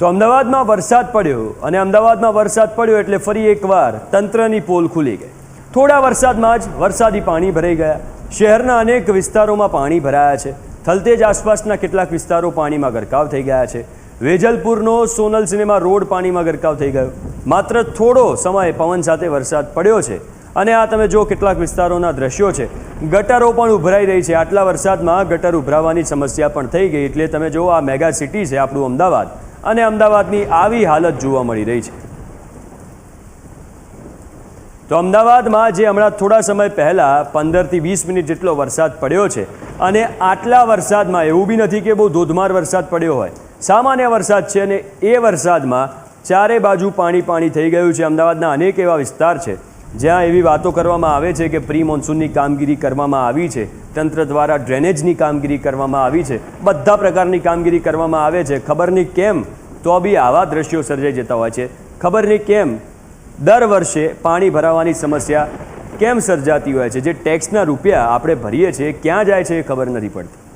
તો અમદાવાદમાં વરસાદ પડ્યો અને અમદાવાદમાં વરસાદ પડ્યો એટલે ફરી એકવાર તંત્રની પોલ ખુલી ગઈ। થોડા વરસાદમાં જ વરસાદી પાણી ભરાઈ ગયા। શહેરના અનેક વિસ્તારોમાં પાણી ભરાયા છે। થલતેજ આસપાસના કેટલાક વિસ્તારો પાણીમાં ગરકાવ થઈ ગયા છે। વેજલપુરનો સોનલ સિનેમા રોડ પાણીમાં ગરકાવ થઈ ગયો। માત્ર થોડો સમય પવન સાથે વરસાદ પડ્યો છે અને આ તમે જો કેટલાક વિસ્તારોના દ્રશ્યો છે। ગટરો પણ ઉભરાઈ રહી છે। આટલા વરસાદમાં ગટર ઉભરાવાની સમસ્યા પણ થઈ ગઈ। એટલે તમે જો આ મેગા સિટી છે આપણું અમદાવાદ અને અમદાવાદની આવી હાલત જોવા મળી રહી છે। તો અમદાવાદમાં જે હમણાં થોડા સમય પહેલાં 15થી 20 મિનિટ જેટલો વરસાદ પડ્યો છે અને આટલા વરસાદમાં એવું બી નથી કે બહુ ધોધમાર વરસાદ પડ્યો હોય, સામાન્ય વરસાદ છે અને એ વરસાદમાં ચારે બાજુ પાણી પાણી થઈ ગયું છે। અમદાવાદના અનેક એવા વિસ્તાર છે જ્યાં એવી વાતો કરવામાં આવે છે કે પ્રી મોન્સૂનની કામગીરી કરવામાં આવી છે, તંત્ર દ્વારા ડ્રેનેજની કામગીરી કરવામાં આવી છે, બધા પ્રકારની કામગીરી કરવામાં આવે છે। ખબર નહીં કેમ તો બી આવા દ્રશ્યો સર્જાઈ જતા હોય છે। ખબર નહીં કેમ દર વર્ષે પાણી ભરાવાની સમસ્યા કેમ સર્જાતી હોય છે। જે ટેક્સના રૂપિયા આપણે ભરીએ છીએ ક્યાં જાય છે એ ખબર નથી પડતી।